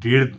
1.5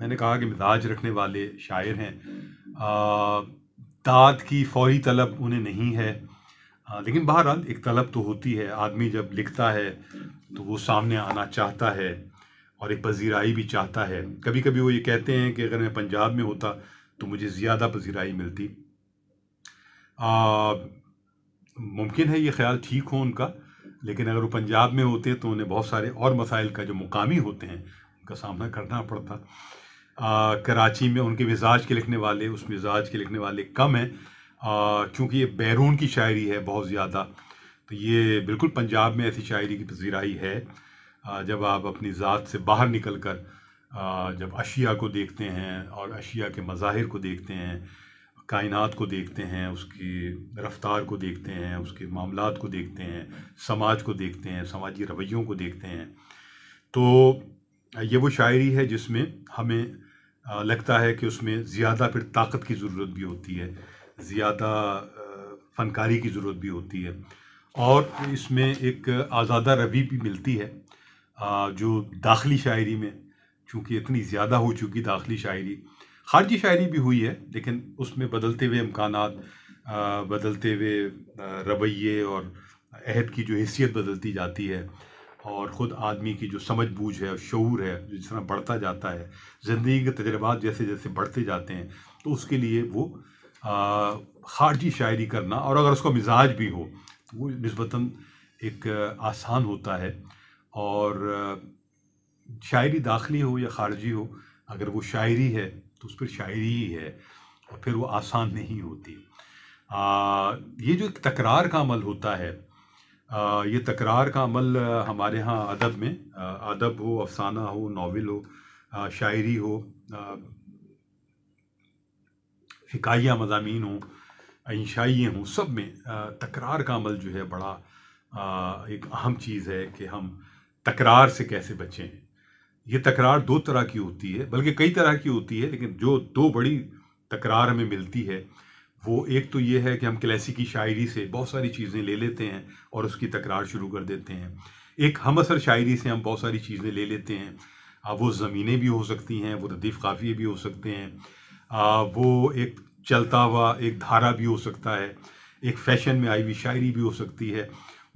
میں نے کہا کہ مزاج رکھنے والے شاعر ہیں، داد کی فوری طلب انہیں نہیں ہے، لیکن بہرحال ایک طلب تو ہوتی ہے، آدمی جب لکھتا ہے تو وہ سامنے آنا چاہتا ہے اور ایک پذیرائی بھی چاہتا ہے۔ کبھی کبھی وہ یہ کہتے ہیں کہ اگر میں پنجاب میں ہوتا تو مجھے زیادہ پذیرائی ملتی۔ ممکن ہے یہ خیال ٹھیک ہو ان کا، لیکن اگر وہ پنجاب میں ہوتے تو انہیں بہت سارے اور مسائل کا جو مقامی ہوتے ہیں ان کا سامنا کرنا پڑتا۔ کراچی میں ان کے مزاج کے لکھنے والے، اس مزاج کے لکھنے والے کم ہیں، کیونکہ یہ بیرون کی شاعری ہے بہت زیادہ، تو یہ بالکل پنجاب میں ایسی شاعری کی پذیرائی ہے۔ جب آپ اپنی ذات سے باہر نکل کر جب اشیاء کو دیکھتے ہیں اور اشیاء کے مظاہر کو دیکھتے ہیں، کائنات کو دیکھتے ہیں، اس کی رفتار کو دیکھتے ہیں، اس کے معاملات کو دیکھتے ہیں، سماج کو دیکھتے ہیں، سماجی رویوں کو دیکھتے ہیں، تو یہ وہ شاعری ہے جس میں ہمیں لگتا ہے کہ اس میں زیادہ پھر طاقت کی ضرورت بھی ہوتی ہے، زیادہ فنکاری کی ضرورت بھی ہوتی ہے، اور اس میں ایک آزادہ روی بھی ملتی ہے، جو داخلی شاعری میں چونکہ اتنی زیادہ ہو چکی داخلی شاعری، خارجی شاعری بھی ہوئی ہے لیکن اس میں بدلتے ہوئے امکانات، بدلتے ہوئے رویے اور عہد کی جو حیثیت بدلتی جاتی ہے، اور خود آدمی کی جو سمجھ بوجھ ہے اور شعور ہے جس طرح بڑھتا جاتا ہے، زندگی کے تجربات جیسے جیسے بڑھتے جاتے ہیں، تو اس کے لیے وہ خارجی شاعری کرنا، اور اگر اس کا مزاج بھی ہو تو وہ نسبتاً ایک آسان ہوتا ہے، اور شاعری داخلی ہو یا خارجی ہو، اگر وہ شاعری ہے تو اس پر شاعری ہی ہے، اور پھر وہ آسان نہیں ہوتی۔ یہ جو ایک تکرار کا عمل ہوتا ہے، یہ تکرار کا عمل ہمارے ہاں ادب میں، ادب ہو، افسانہ ہو، ناول ہو، شاعری ہو، فکاہیہ مضامین ہوں، انشائیے ہوں، سب میں تکرار کا عمل جو ہے بڑا ایک اہم چیز ہے کہ ہم تکرار سے کیسے بچیں۔ یہ تکرار دو طرح کی ہوتی ہے، بلکہ کئی طرح کی ہوتی ہے، لیکن جو دو بڑی تکرار ہمیں ملتی ہے وہ ایک تو یہ ہے کہ ہم کلاسیکی شاعری سے بہت ساری چیزیں لے لیتے ہیں اور اس کی تکرار شروع کر دیتے ہیں۔ ایک ہم اثر شاعری سے ہم بہت ساری چیزیں لے لیتے ہیں، وہ زمینیں بھی ہو سکتی ہیں، وہ ردیف قافیے بھی ہو سکتے ہیں، وہ ایک چلتا ہوا ایک دھارا بھی ہو سکتا ہے، ایک فیشن میں آئی ہوئی شاعری بھی ہو سکتی ہے،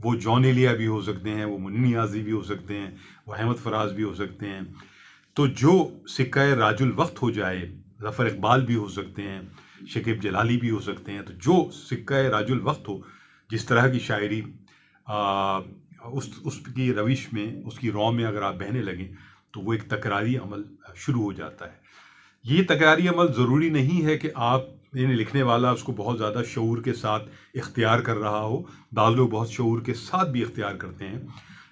وہ جون ایلیا بھی ہو سکتے ہیں، وہ منی نیازی بھی ہو سکتے ہیں، وہ احمد فراز بھی ہو سکتے ہیں۔ تو جو سکہ راج الوقت ہو جائے، ظفر اقبال بھی ہو سکتے ہیں، شکیب جلالی بھی ہو سکتے ہیں، تو جو سکہ راج الوقت ہو، جس طرح کی شاعری اس کی روش میں، اس کی رو میں اگر آپ بہنے لگیں تو وہ ایک تکراری عمل شروع ہو جاتا ہے۔ یہ تکراری عمل ضروری نہیں ہے کہ آپ یعنی لکھنے والا اس کو بہت زیادہ شعور کے ساتھ اختیار کر رہا ہو، بعض لوگ بہت شعور کے ساتھ بھی اختیار کرتے ہیں،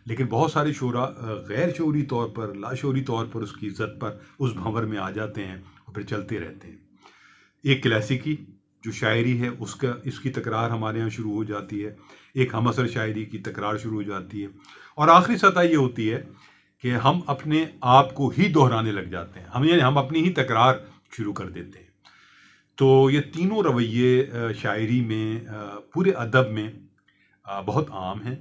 لیکن بہت سارے شعراء غیر شعوری طور پر، لاشعوری طور پر اس کی عزت پر، اس بھنور میں آ جاتے ہیں اور پھر چلتے رہتے ہیں۔ ایک کلاسیکی جو شاعری ہے اس کی تکرار ہمارے ہاں شروع ہو جاتی ہے، ایک ہم اثر شاعری کی تکرار شروع ہو جاتی ہے، اور آخری سطح یہ ہوتی ہے کہ ہم اپنے آپ کو ہی دہرانے لگ جاتے ہیں، یعنی ہم اپنی ہی تکرار شروع کر دیتے ہیں۔ تو یہ تینوں رویے شاعری میں، پورے ادب میں بہت عام ہیں،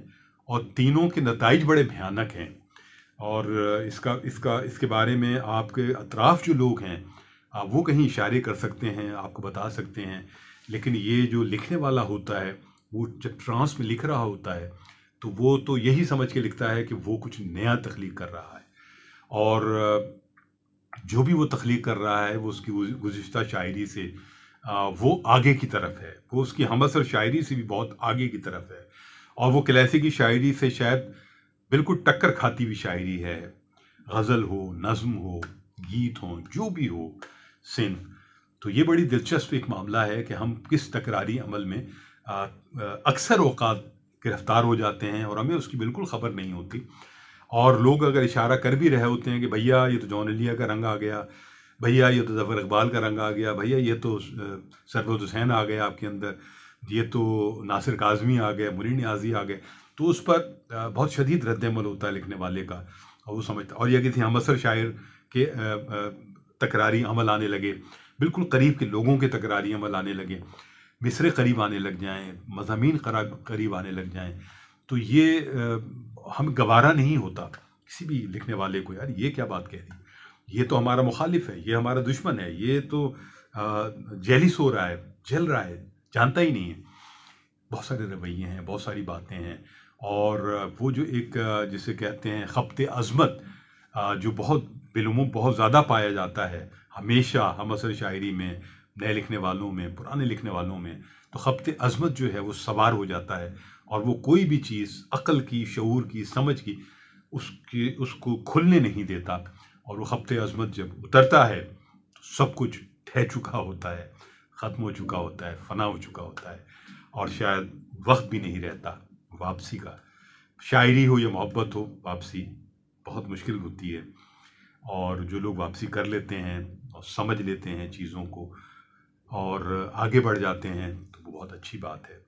اور تینوں کے نتائج بڑے بھیانک ہیں، اور اس کے بارے میں آپ کے اطراف جو لوگ ہیں وہ کہیں اشارے کر سکتے ہیں، آپ کو بتا سکتے ہیں، لیکن یہ جو لکھنے والا ہوتا ہے وہ جب ٹرانس میں لکھ رہا ہوتا ہے تو وہ تو یہی سمجھ کے لکھتا ہے کہ وہ کچھ نیا تخلیق کر رہا ہے، اور جو بھی وہ تخلیق کر رہا ہے وہ اس کی گزشتہ شاعری سے وہ آگے کی طرف ہے، وہ اس کی ہم اثر شاعری سے بھی بہت آگے کی طرف ہے، اور وہ کلاسیکی شاعری سے شاید بالکل ٹکر کھاتی ہوئی شاعری ہے، غزل ہو، نظم ہو، گیت ہوں، جو بھی ہو صنف۔ تو یہ بڑی دلچسپ ایک معاملہ ہے کہ ہم کس تکراری عمل میں اکثر اوقات گرفتار ہو جاتے ہیں اور ہمیں اس کی بالکل خبر نہیں ہوتی، اور لوگ اگر اشارہ کر بھی رہے ہوتے ہیں کہ بھیا یہ تو جون ایلیا کا رنگ آ گیا، بھیا یہ تو ظفر اقبال کا رنگ آ گیا، بھیا یہ تو سرفراز حسین آ گیا آپ کے اندر، یہ تو ناصر کاظمی آ گیا، منی نیازی آ گئے، تو اس پر بہت شدید رد عمل ہوتا ہے لکھنے والے کا، اور وہ سمجھتا، اور یہ کسی ہم اثر شاعر کے تکراری عمل آنے لگے، بالکل قریب کے لوگوں کے تکراری عمل آنے لگے، مصرے قریب آنے لگ جائیں، مضامین قریب آنے لگ جائیں، تو یہ ہم گوارا نہیں ہوتا کسی بھی لکھنے والے کو، یار یہ کیا بات کہہ دی، یہ تو ہمارا مخالف ہے، یہ ہمارا دشمن ہے، یہ تو جیلس ہو رہا ہے، جل رہا ہے، جانتا ہی نہیں ہے۔ بہت سارے رویے ہیں، بہت ساری باتیں ہیں، اور وہ جو ایک جسے کہتے ہیں خبط عظمت، جو بہت بالعموم بہت زیادہ پایا جاتا ہے ہمیشہ ہم عصر شاعری میں، نئے لکھنے والوں میں، پرانے لکھنے والوں میں، تو خبط عظمت جو ہے وہ سوار ہو جاتا ہے، اور وہ کوئی بھی چیز عقل کی، شعور کی، سمجھ کی اس کو کھلنے نہیں دیتا، اور وہ خبط عظمت جب اترتا ہے تو سب کچھ ڈھہ چکا ہوتا ہے، ختم ہو چکا ہوتا ہے، فنا ہو چکا ہوتا ہے، اور شاید وقت بھی نہیں رہتا واپسی کا۔ شاعری ہو یا محبت ہو، واپسی بہت مشکل ہوتی ہے، اور جو لوگ واپسی کر لیتے ہیں اور سمجھ لیتے ہیں چیزوں کو اور آگے بڑھ جاتے ہیں تو وہ بہت اچھی بات ہے۔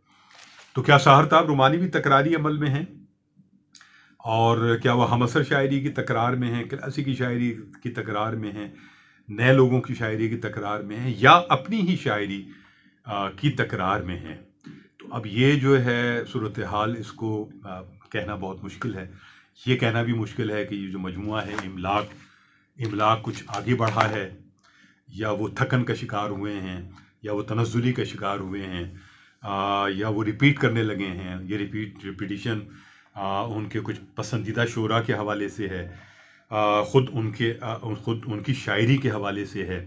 تو کیا سحر تاب رومانی بھی تکراری عمل میں ہیں؟ اور کیا وہ ہم عصر شاعری کی تکرار میں ہیں، کلاسیکی شاعری کی تکرار میں ہیں، نئے لوگوں کی شاعری کی تکرار میں ہیں، یا اپنی ہی شاعری کی تکرار میں ہیں؟ تو اب یہ جو ہے صورتحال، اس کو کہنا بہت مشکل ہے۔ یہ کہنا بھی مشکل ہے کہ یہ جو مجموعہ ہے املاک کچھ آگے بڑھا ہے، یا وہ تھکن کا شکار ہوئے ہیں، یا وہ تنزلی کا شکار ہوئے ہیں، یا وہ ریپیٹ کرنے لگے ہیں۔ یہ ریپیٹیشن ان کے کچھ پسندیدہ شعراء کے حوالے سے ہے، خود ان کی شاعری کے حوالے سے ہے۔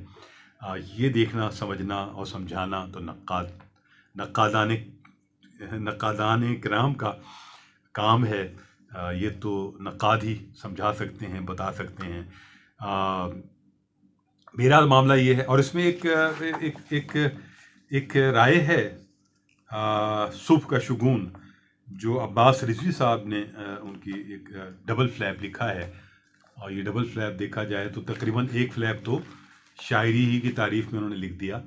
یہ دیکھنا، سمجھنا اور سمجھانا تو نقادان کرام کا کام ہے۔ یہ تو نقاد ہی سمجھا سکتے ہیں، بتا سکتے ہیں۔ میرا معاملہ یہ ہے، اور اس میں ایک رائے ہے صبح کا شگون، جو عباس رضوی صاحب نے ان کی ایک ڈبل فلیپ لکھا ہے، اور یہ ڈبل فلیپ دیکھا جائے تو تقریباً ایک فلیپ تو شاعری ہی کی تعریف میں انہوں نے لکھ دیا،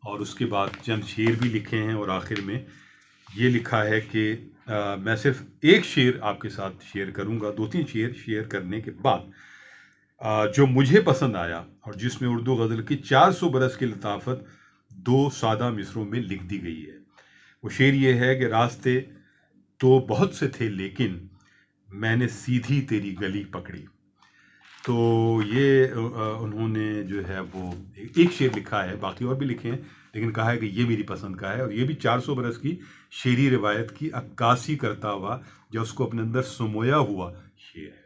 اور اس کے بعد چند شعر بھی لکھے ہیں، اور آخر میں یہ لکھا ہے کہ میں صرف ایک شعر آپ کے ساتھ شیئر کروں گا، 2-3 شعر شیئر کرنے کے بعد جو مجھے پسند آیا، اور جس میں اردو غزل کی 400 برس کی لطافت 2 سادہ مصروں میں لکھ دی گئی ہے۔ وہ شعر یہ ہے کہ راستے تو بہت سے تھے لیکن میں نے سیدھی تیری گلی پکڑی۔ تو یہ انہوں نے جو ہے وہ ایک شعر لکھا ہے، باقی اور بھی لکھے ہیں، لیکن کہا ہے کہ یہ میری پسند کا ہے، اور یہ بھی 400 برس کی شعری روایت کی عکاسی کرتا ہوا، جو اس کو اپنے اندر سمویا ہوا شعر ہے۔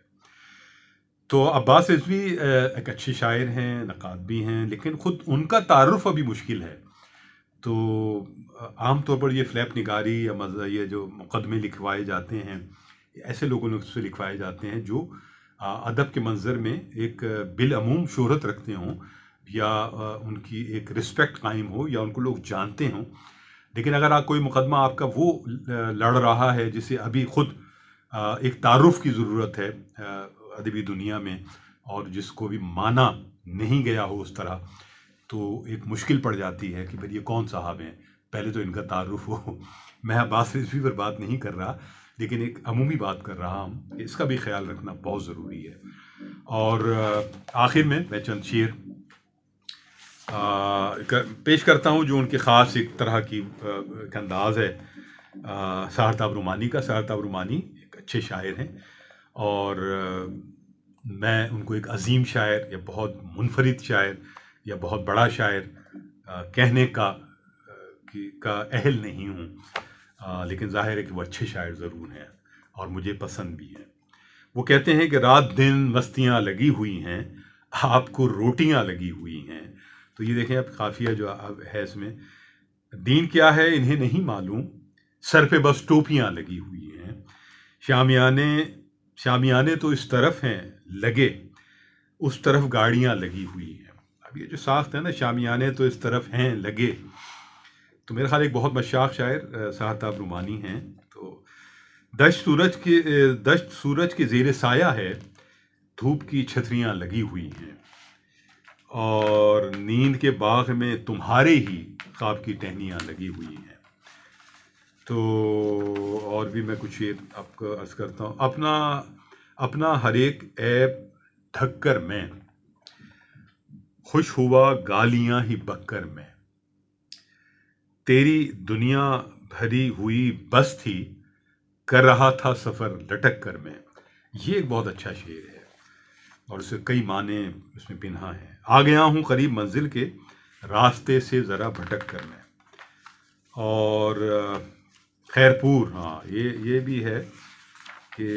تو عباس رضوی ایک اچھے شاعر ہیں، نقاد بھی ہیں، لیکن خود ان کا تعارف ابھی مشکل ہے۔ تو عام طور پر یہ فلیپ نگاری یا یہ جو مقدمے لکھوائے جاتے ہیں، ایسے لوگوں نے اس سے لکھوائے جاتے ہیں جو ادب کے منظر میں ایک بالعموم شہرت رکھتے ہوں، یا ان کی ایک رسپیکٹ قائم ہو، یا ان کو لوگ جانتے ہوں۔ لیکن اگر کوئی مقدمہ آپ کا وہ لڑ رہا ہے جسے ابھی خود ایک تعارف کی ضرورت ہے ادبی دنیا میں، اور جس کو بھی مانا نہیں گیا ہو اس طرح، تو ایک مشکل پڑ جاتی ہے کہ پھر یہ کون صاحب ہیں، پہلے تو ان کا تعارف ہو۔ میں عباس رضوی پر بات نہیں کر رہا، لیکن ایک عمومی بات کر رہا ہوں کہ اس کا بھی خیال رکھنا بہت ضروری ہے۔ اور آخر میں چند شعر پیش کرتا ہوں جو ان کے خاص ایک طرح کی ایک انداز ہے سحر تاب رومانی کا۔ سحر تاب رومانی ایک اچھے شاعر ہیں، اور میں ان کو ایک عظیم شاعر یا بہت منفرد شاعر یا بہت بڑا شاعر کہنے کا اہل نہیں ہوں، لیکن ظاہر ہے کہ وہ اچھے شاعر ضرور ہیں اور مجھے پسند بھی ہیں۔ وہ کہتے ہیں کہ رات دن مستیاں لگی ہوئی ہیں، آپ کو روٹیاں لگی ہوئی ہیں۔ تو یہ دیکھیں اب قافیہ جو ہے اس میں، دین کیا ہے انہیں نہیں معلوم، سر پہ بس ٹوپیاں لگی ہوئی ہیں، شامیانے تو اس طرف ہیں لگے، اس طرف گاڑیاں لگی ہوئی ہیں۔ اب یہ جو ساخت ہے نا، شامیانے تو اس طرف ہیں لگے، تو میرا خیال ایک بہت مشاق شاعر سحر تاب رومانی ہیں۔ تو دشت سورج کے زیر سایہ ہے، دھوپ کی چھتریاں لگی ہوئی ہیں، اور نیند کے باغ میں تمہارے ہی خواب کی ٹہنیاں لگی ہوئی ہیں۔ تو اور بھی میں کچھ آپ کو عرض کرتا ہوں۔ اپنا ہر ایک عیب ڈھک کر میں، خوش ہوا گالیاں ہی بک کر میں، تیری دنیا بھری ہوئی بس تھی، کر رہا تھا سفر لٹک کر میں۔ یہ ایک بہت اچھا شعر ہے۔ اور اسے کئی معنی اس میں پنہا ہیں۔ آ گیا ہوں قریب منزل کے، راستے سے ذرا بھٹک کر میں۔ اور خیرپور، ہاں یہ بھی ہے کہ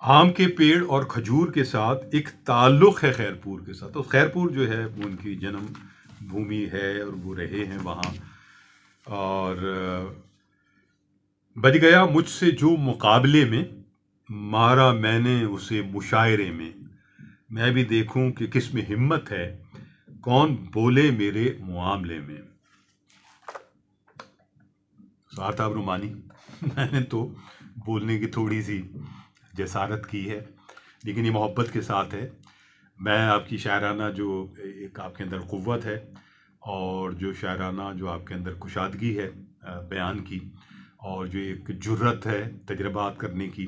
آم کے پیڑ اور کھجور کے ساتھ ایک تعلق ہے خیرپور کے ساتھ۔ تو خیرپور جو ہے وہ ان کی جنم بھومی ہے اور وہ رہے ہیں وہاں۔ اور بج گیا مجھ سے جو مقابلے میں، مارا میں نے اسے مشاعرے میں، میں بھی دیکھوں کہ کس میں ہمت ہے، کون بولے میرے معاملے میں۔ سارتاب رومانی میں نے تو بولنے کی تھوڑی سی جسارت کی ہے، لیکن یہ محبت کے ساتھ ہے۔ میں آپ کی شاعرانہ جو ایک آپ کے اندر قوت ہے، اور جو شاعرانہ جو آپ کے اندر کشادگی ہے بیان کی، اور جو ایک جرت ہے تجربات کرنے کی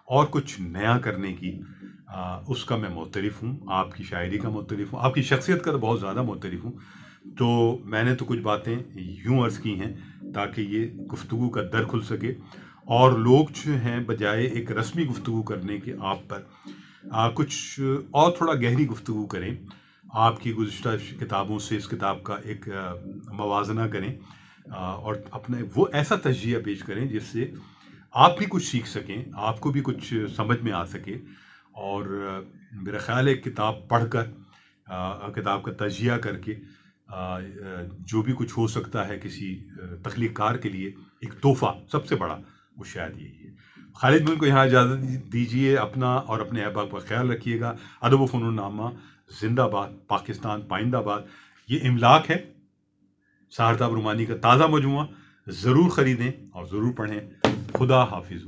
اور کچھ نیا کرنے کی، اس کا میں معترف ہوں۔ آپ کی شاعری کا معترف ہوں، آپ کی شخصیت کا تو بہت زیادہ معترف ہوں۔ تو میں نے تو کچھ باتیں یوں عرض کی ہیں تاکہ یہ گفتگو کا در کھل سکے، اور لوگ جو ہیں بجائے ایک رسمی گفتگو کرنے کے آپ پر کچھ اور تھوڑا گہری گفتگو کریں، آپ کی گزشتہ کتابوں سے اس کتاب کا ایک موازنہ کریں، اور اپنے وہ ایسا تجزیہ پیش کریں جس سے آپ بھی کچھ سیکھ سکیں، آپ کو بھی کچھ سمجھ میں آ سکے۔ اور میرا خیال ہے کتاب پڑھ کر، کتاب کا تجزیہ کر کے، جو بھی کچھ ہو سکتا ہے کسی تخلیق کار کے لیے ایک تحفہ سب سے بڑا، وہ شاید یہی ہے۔ خالد موئین کو یہاں اجازت دیجیے، اپنا اور اپنے احباب کا خیال رکھیے گا۔ ادب و فنون نامہ زندہ باد، پاکستان پائندہ باد، یہ املاک ہے سارتاب رومانی کا تازہ مجموعہ۔ ضرور خریدیں اور ضرور پڑھیں۔ خدا حافظ۔